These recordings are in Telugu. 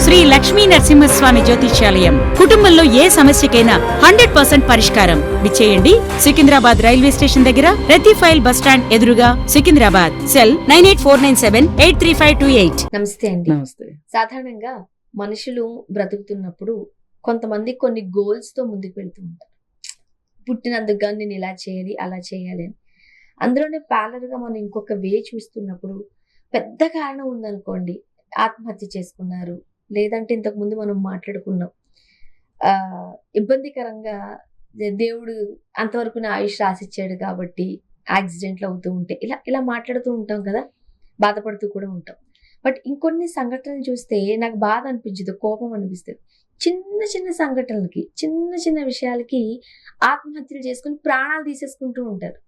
శ్రీ లక్ష్మీ నరసింహస్వామి జ్యోతిష్యాలయం. కుటుంబంలో ఏ సమస్యకైనా 100% పరిష్కారం. విచ్చేయండి. సికింద్రాబాద్ రైల్వే స్టేషన్ దగ్గర రతిఫైల్ బస్ స్టాండ్ ఎదురుగా, సికింద్రాబాద్. సెల్ 9849783528. నమస్తే అండి. నమస్తే. సాధారణంగా మనుషులు బ్రతుకుతున్నప్పుడు కొంతమంది కొన్ని గోల్స్ తో ముందుకు వెళ్తూ ఉంటారు. పుట్టినందుకు గాని నేను ఇలా చేయాలి అలా చేయాలి అని. అందులోనే ప్యారలల్ గా మనం ఇంకొక వే చూస్తున్నప్పుడు పెద్ద కారణం ఉందనుకోండి, ఆత్మహత్య చేసుకున్నారు, లేదంటే ఇంతకు ముందు మనం మాట్లాడుకున్నాం ఇబ్బందికరంగా దేవుడు అంతవరకు నా ఆయుష్ రాసిచ్చాడు కాబట్టి యాక్సిడెంట్లు అవుతూ ఉంటాయి, ఇలా ఇలా మాట్లాడుతూ ఉంటాం కదా, బాధపడుతూ కూడా ఉంటాం. బట్ ఇంకొన్ని సంఘటనలు చూస్తే నాకు బాధ అనిపించదు, కోపం అనిపిస్తుంది. చిన్న చిన్న సంఘటనలకి, చిన్న చిన్న విషయాలకి ఆత్మహత్యలు చేసుకుని ప్రాణాలు తీసేసుకుంటూ ఉంటారు.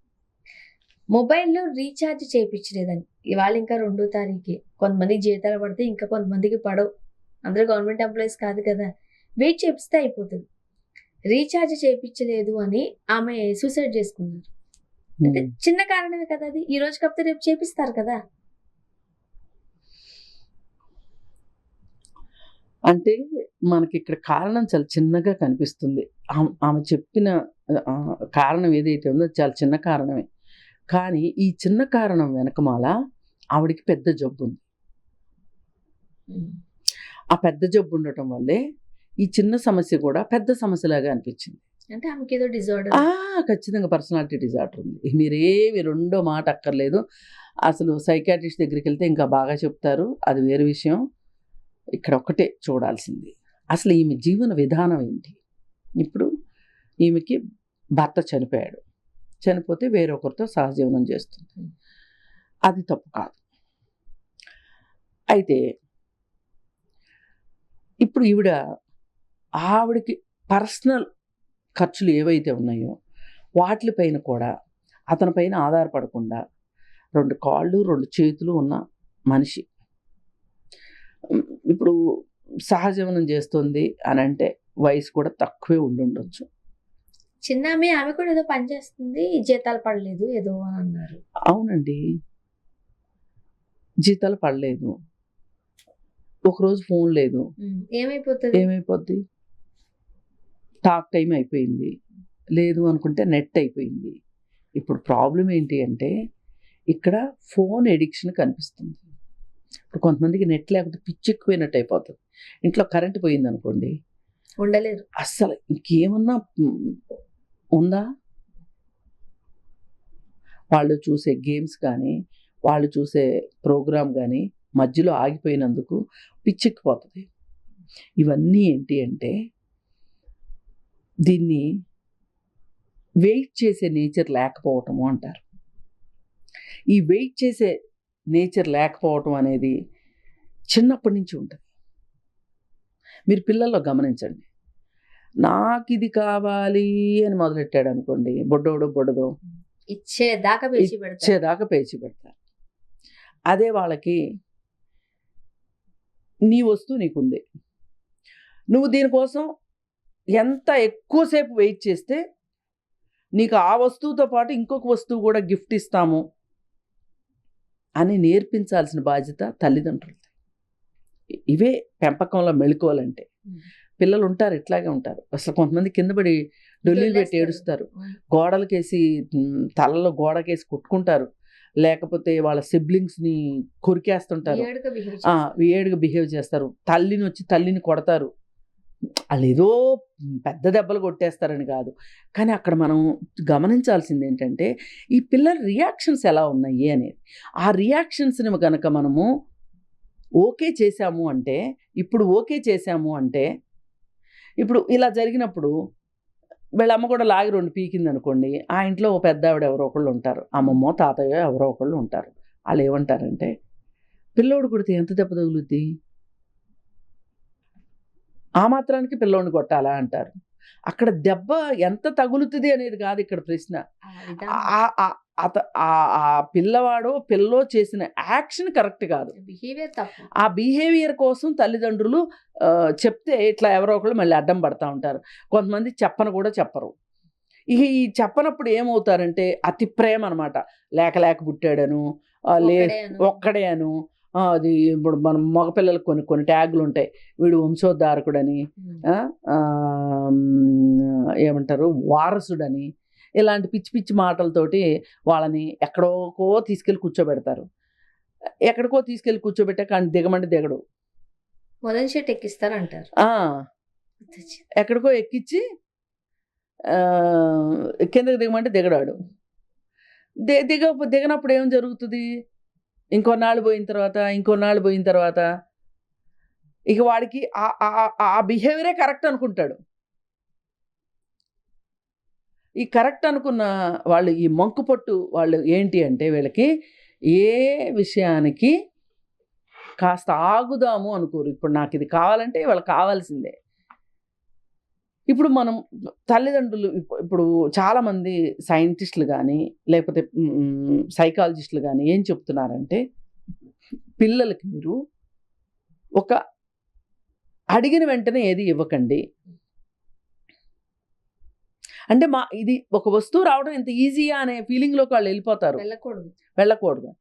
మొబైల్లో రీఛార్జ్ చేయించలేదని, ఇవాళ ఇంకా 2వ తారీఖే, కొంతమందికి జీతాలు పడితే ఇంకా కొంతమందికి పడవు, అందరూ గవర్నమెంట్ ఎంప్లాయీస్ కాదు కదా, వెయిట్ చేపిస్తే అయిపోతుంది. రీఛార్జ్ చేయించలేదు అని ఆమె సూసైడ్ చేసుకున్నారు. అంటే చిన్న కారణమే కదా అది, ఈ రోజు కాకపోతే రేపు చేపిస్తారు కదా. అంటే మనకి ఇక్కడ కారణం చాలా చిన్నగా కనిపిస్తుంది. ఆమె చెప్పిన కారణం ఏదైతే ఉందో చాలా చిన్న కారణమే, కానీ ఈ చిన్న కారణం వెనకమాల ఆవిడికి పెద్ద జబ్బు ఉంది. ఆ పెద్ద జబ్బు ఉండటం వల్లే ఈ చిన్న సమస్య కూడా పెద్ద సమస్యలాగా అనిపించింది. అంటే ఆమెకి ఏదో డిజార్డర్, ఖచ్చితంగా పర్సనాలిటీ డిజార్డర్ ఉంది. మీరేమి రెండో మాట అక్కర్లేదు, అసలు సైకాట్రిస్ట్ దగ్గరికి వెళ్తే ఇంకా బాగా చెప్తారు, అది వేరే విషయం. ఇక్కడ ఒక్కటే చూడాల్సింది, అసలు ఈమె జీవన విధానం ఏంటి. ఇప్పుడు ఈమెకి భర్త చనిపోయాడు, చనిపోతే వేరొకరితో సహజీవనం చేస్తుంది, అది తప్పు కాదు. అయితే ఇప్పుడు ఆవిడకి పర్సనల్ ఖర్చులు ఏవైతే ఉన్నాయో వాటిపైన కూడా అతనిపైన ఆధారపడకుండా 2 కాళ్ళు 2 చేతులు ఉన్న మనిషి ఇప్పుడు సహజీవనం చేస్తుంది అని అంటే వయసు కూడా తక్కువే ఉండొచ్చు. చిన్న ఆమె కూడా ఏదో పని చేస్తుంది, జీతాలు పడలేదు ఏదో అని అన్నారు. అవునండి, జీతాలు పడలేదు, ఒకరోజు ఫోన్ లేదు, ఏమైపోద్ది, టాక్ టైం అయిపోయింది, లేదు అనుకుంటే నెట్ అయిపోయింది. ఇప్పుడు ప్రాబ్లం ఏంటి అంటే ఇక్కడ ఫోన్ ఎడిక్షన్ కనిపిస్తుంది. ఇప్పుడు కొంతమందికి నెట్ లేకపోతే పిచ్చెక్కిపోయినట్టు అయిపోతుంది. ఇంట్లో కరెంట్ పోయింది అనుకోండి, ఉండలేరు, అస్సలు ఇంకేమన్నా ఉందా. వాళ్ళు చూసే గేమ్స్ కానీ వాళ్ళు చూసే ప్రోగ్రామ్ కానీ మధ్యలో ఆగిపోయినందుకు పిచ్చెక్కిపోతుంది. ఇవన్నీ ఏంటి అంటే దీన్ని వెయిట్ చేసే నేచర్ లేకపోవటము అంటారు. ఈ వెయిట్ చేసే నేచర్ లేకపోవటం అనేది చిన్నప్పటి నుంచి ఉంటుంది. మీరు పిల్లల్లో గమనించండి, నాకు ఇది కావాలి అని మొదలెట్టాడు అనుకోండి, బొడ్డోడో ఇచ్చేదాకా పేచి పెడతారు. అదే వాళ్ళకి నీ వస్తువు నీకుంది, నువ్వు దీనికోసం ఎంత ఎక్కువసేపు వెయిట్ చేస్తే నీకు ఆ వస్తువుతో పాటు ఇంకొక వస్తువు కూడా గిఫ్ట్ ఇస్తాము అని నేర్పించాల్సిన బాధ్యత తల్లిదండ్రులు. ఇవే పెంపకంలో మెళుకోవాలంటే. పిల్లలు ఉంటారు, ఇట్లాగే ఉంటారు. అసలు కొంతమంది కింద పడి డొల్లీలు పెట్టి ఏడుస్తారు, గోడలకేసి తలలో గోడకేసి కొట్టుకుంటారు, లేకపోతే వాళ్ళ సిబ్లింగ్స్ని కొరికేస్తుంటారు, ఏడుగా బిహేవ్ చేస్తారు, తల్లిని కొడతారు. వాళ్ళు ఏదో పెద్ద దెబ్బలు కొట్టేస్తారని కాదు, కానీ అక్కడ మనం గమనించాల్సింది ఏంటంటే ఈ పిల్లల రియాక్షన్స్ ఎలా ఉన్నాయి అనేది. ఆ రియాక్షన్స్ని కనుక మనము ఓకే చేసాము అంటే, ఇప్పుడు ఇలా జరిగినప్పుడు వీళ్ళ అమ్మ కూడా లాగి 2 పీకింది అనుకోండి, ఆ ఇంట్లో ఓ పెద్ద ఆవిడ ఎవరో ఒకళ్ళు ఉంటారు, అమ్మమ్మో తాతయ్య ఎవరో ఒకళ్ళు ఉంటారు. వాళ్ళు ఏమంటారంటే పిల్లోడు కొడితే ఎంత దెబ్బ తగులుద్ది, ఆ మాత్రానికి పిల్లోడిని కొట్టాలా అంటారు. అక్కడ దెబ్బ ఎంత తగులుతుంది అనేది కాదు ఇక్కడ ప్రశ్న. ఆ పిల్లవాడో పిల్లో చేసిన యాక్షన్ కరెక్ట్ కాదు, ఆ బిహేవియర్ కోసం తల్లిదండ్రులు చెప్తే ఇట్లా ఎవరో ఒకళ్ళు మళ్ళీ అడ్డం పడతా ఉంటారు. కొంతమంది కూడా చెప్పరు. ఈ చెప్పనప్పుడు ఏమవుతారంటే అతి ప్రేమ అనమాట, లేక పుట్టాడను, ఒక్కడే అను, అది ఇప్పుడు మన మగపిల్లలకు కొన్ని కొన్ని ట్యాగులు ఉంటాయి, వీడు వంశోద్ధారకుడని, ఆ, ఆ, ఏమంటారు వారసుడని, ఇలాంటి పిచ్చి పిచ్చి మాటలతోటి వాళ్ళని ఎక్కడికో తీసుకెళ్ళి కూర్చోబెడతారు. ఎక్కడికో తీసుకెళ్ళి కూర్చోబెట్టాక కానీ దిగమంటే దిగడు. మొదటి షీట్ ఎక్కిస్తారంటారు. ఎక్కడికో ఎక్కించి కిందకి దిగమంటే దిగడాడు. దిగనప్పుడు ఏం జరుగుతుంది? ఇంకొన్నాళ్ళు పోయిన తర్వాత ఇక వాడికి ఆ బిహేవియరే కరెక్ట్ అనుకుంటాడు. ఈ కరెక్ట్ అనుకున్న వాళ్ళు, ఈ మంకు పట్టు వాళ్ళు ఏంటి అంటే, వీళ్ళకి ఏ విషయానికి కాస్త ఆగుదాము అనుకోరు. ఇప్పుడు నాకు ఇది కావాలంటే వాళ్ళకి కావాల్సిందే. ఇప్పుడు మనం తల్లిదండ్రులు, ఇప్పుడు చాలామంది సైంటిస్టులు కానీ లేకపోతే సైకాలజిస్టులు కానీ ఏం చెప్తున్నారంటే, పిల్లలకి మీరు ఒక అడిగిన వెంటనే ఏది ఇవ్వకండి. అంటే ఇది ఒక వస్తువు రావడం ఇంత ఈజీయా అనే ఫీలింగ్లోకి వాళ్ళు వెళ్ళిపోతారు. వెళ్ళకూడదు.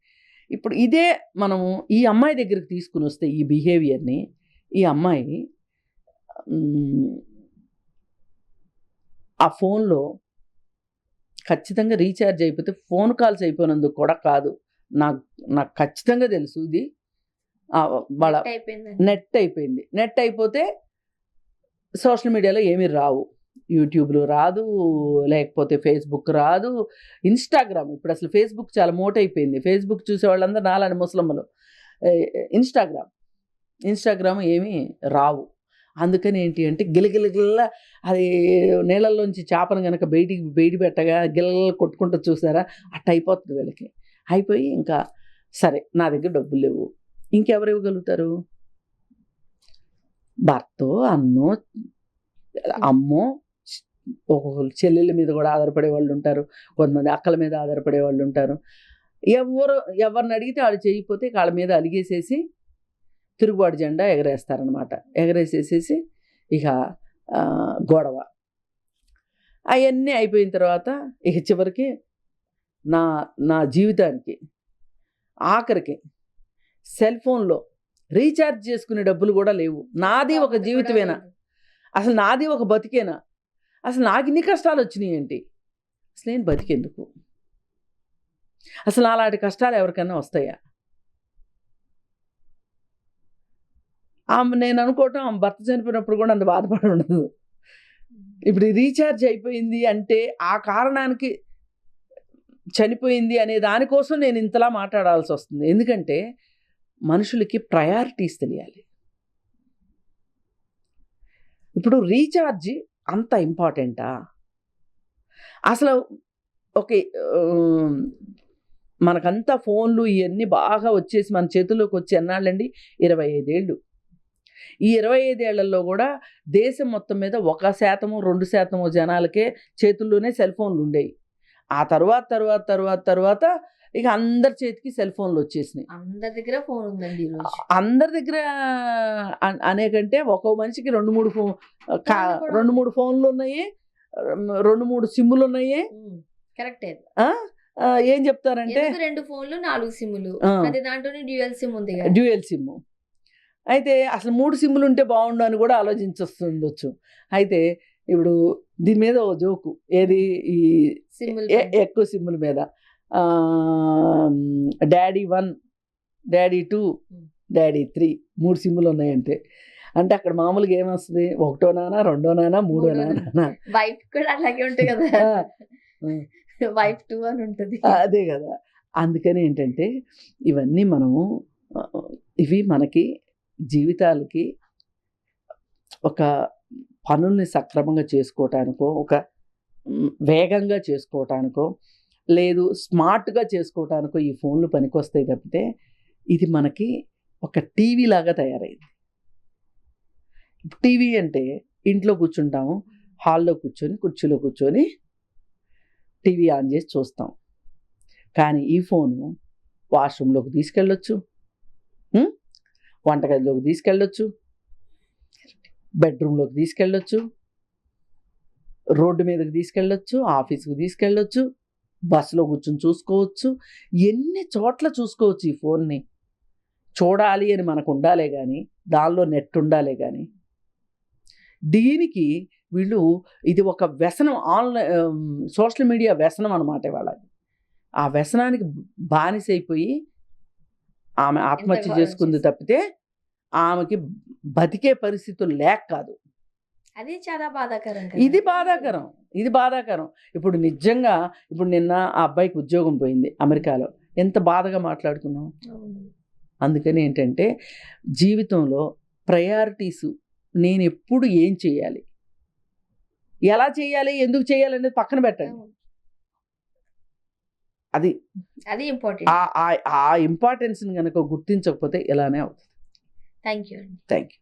ఇప్పుడు ఇదే మనము ఈ అమ్మాయి దగ్గరికి తీసుకుని వస్తే, ఈ బిహేవియర్ని, ఈ అమ్మాయి ఆ ఫోన్లో ఖచ్చితంగా రీఛార్జ్ అయిపోతే, ఫోన్ కాల్స్ అయిపోయినందుకు కూడా కాదు, నాకు ఖచ్చితంగా తెలుసు, ఇది వాళ్ళ నెట్ అయిపోయింది. నెట్ అయిపోతే సోషల్ మీడియాలో ఏమీ రావు, యూట్యూబ్లో రాదు, లేకపోతే ఫేస్బుక్ రాదు, ఇన్స్టాగ్రామ్. ఇప్పుడు అసలు ఫేస్బుక్ చాలా మోటైపోయింది. ఫేస్బుక్ చూసే వాళ్ళందరూ నాలాంటి ముసలమ్మలు. ఇన్స్టాగ్రామ్ ఏమీ రావు. అందుకని ఏంటి అంటే, గిలగిలగిల్ల అది నీళ్ళల్లోంచి చేపను కనుక బయటి పెట్టగా గిల్ల కొట్టుకుంటూ చూసారా, అట్ట అయిపోతుంది వీళ్ళకి. అయిపోయి ఇంకా సరే, నా దగ్గర డబ్బులు లేవు, ఇంకెవరు ఇవ్వగలుగుతారు? భర్తో, అన్నో, అమ్మో, ఒక్కొక్కరు చెల్లెళ్ళ మీద కూడా ఆధారపడే వాళ్ళు ఉంటారు, కొంతమంది అక్కల మీద ఆధారపడే వాళ్ళు ఉంటారు. ఎవరిని అడిగితే వాళ్ళు చేయకపోతే వాళ్ళ మీద అలిగేసేసి తిరుగుబాటు జెండా ఎగరేస్తారనమాట. ఎగరేసేసేసి ఇక గొడవ అవన్నీ అయిపోయిన తర్వాత ఇక చివరికి నా జీవితానికి ఆఖరికి సెల్ ఫోన్లో రీఛార్జ్ చేసుకునే డబ్బులు కూడా లేవు. నాది ఒక జీవితమేనా? అసలు నాది ఒక బతికేనా? అసలు నాకు ఇన్ని కష్టాలు వచ్చినాయి ఏంటి? అసలు నేను బతికెందుకు? అసలు అలాంటి కష్టాలు ఎవరికైనా వస్తాయా? నేను అనుకోవటం, ఆమె భర్త చనిపోయినప్పుడు కూడా అంత బాధపడి ఉండదు. ఇప్పుడు రీఛార్జ్ అయిపోయింది అంటే ఆ కారణానికి చనిపోయింది అనే దానికోసం నేను ఇంతలా మాట్లాడాల్సి వస్తుంది. ఎందుకంటే మనుషులకి ప్రయారిటీస్ తెలియాలి. ఇప్పుడు రీఛార్జ్ అంత ఇంపార్టెంటా? అసలు ఓకే, మనకంతా ఫోన్లు ఇవన్నీ బాగా వచ్చేసి మన చేతుల్లోకి వచ్చి ఎన్నాళ్ళండి? 25 ఏళ్ళు. ఈ 25 ఏళ్లలో కూడా దేశం మొత్తం మీద 1%, 2% జనాలకే చేతుల్లోనే సెల్ ఫోన్లు ఉండేవి. ఆ తర్వాత ఇక అందరి చేతికి సెల్ ఫోన్లు వచ్చేసినాయి. అందరి దగ్గర ఫోన్ ఉందండి ఈరోజు. అందరి దగ్గర అనేకంటే ఒక్కో మనిషికి 2-3 ఫోన్లు ఉన్నాయి, 2-3 సిమ్ములు ఉన్నాయి. కరెక్టే. ఏం చెప్తారంటే 2 ఫోన్లు 4 సిమ్ములు, ప్రతి దాంట్లోనే డ్యూయల్ సిమ్ ఉంది. డ్యూయల్ సిమ్ అయితే అసలు 3 సిమ్ములు ఉంటే బాగుండు అని కూడా ఆలోచించొస్తుండొచ్చు. అయితే ఇప్పుడు దీని మీద ఓ జోకు, ఏది ఈ ఎక్కువ సిమ్ముల మీద, డాడీ 1, డాడీ 2, డాడీ 3 3 సిమ్ములు ఉన్నాయంటే, అంటే అక్కడ మామూలుగా ఏమొస్తుంది? 1 నానా, 2 నానా, 3 నానా. వైఫ్ కూడా అలాగే ఉంటుంది కదా, వైఫ్ 2 అని ఉంటుంది. అదే కదా. అందుకని ఏంటంటే ఇవన్నీ మనము, ఇవి మనకి జీవితాలకి ఒక పనుల్ని సక్రమంగా చేసుకోవటానికో, ఒక వేగంగా చేసుకోవటానికో, లేదు స్మార్ట్గా చేసుకోవటానికో ఈ ఫోన్లు పనికొస్తాయి తప్పితే, ఇది మనకి ఒక టీవీ లాగా తయారైంది. టీవీ అంటే ఇంట్లో కూర్చుంటాము, హాల్లో కూర్చొని కుర్చీలో కూర్చొని టీవీ ఆన్ చేసి చూస్తాం. కానీ ఈ ఫోను వాష్రూమ్లోకి తీసుకెళ్ళొచ్చు, వంటగదిలోకి తీసుకెళ్ళొచ్చు, బెడ్రూమ్లోకి తీసుకెళ్ళొచ్చు, రోడ్డు మీదకి తీసుకెళ్ళొచ్చు, ఆఫీస్కి తీసుకెళ్ళొచ్చు, బస్సులో కూర్చొని చూసుకోవచ్చు, ఎన్ని చోట్ల చూసుకోవచ్చు ఈ ఫోన్ని. చూడాలి అని మనకు ఉండాలే కానీ, దానిలో నెట్ ఉండాలే కానీ, దీనికి వీళ్ళు ఇది ఒక వ్యసనం, సోషల్ మీడియా వ్యసనం అనమాట ఇవాళ. ఆ వ్యసనానికి బానిసైపోయి ఆమె ఆత్మహత్య చేసుకుంది తప్పితే ఆమెకి బతికే పరిస్థితులు లేక కాదు. అది చాలా బాధాకరం. ఇది బాధాకరం, ఇది బాధాకరం. ఇప్పుడు నిజంగా ఇప్పుడు నిన్న ఆ అబ్బాయికి ఉద్యోగం పోయింది అమెరికాలో, ఎంత బాధగా మాట్లాడుకున్నాం. అందుకని ఏంటంటే జీవితంలో ప్రయారిటీసు, నేను ఎప్పుడు ఏం చేయాలి, ఎలా చేయాలి, ఎందుకు చేయాలి అనేది పక్కన పెట్టండి. అది ఇంపార్టెంట్. ఆ ఇంపార్టెన్స్ని కనుక గుర్తించకపోతే ఇలానే అవుతుంది. థ్యాంక్ యూ అండి. Thank you.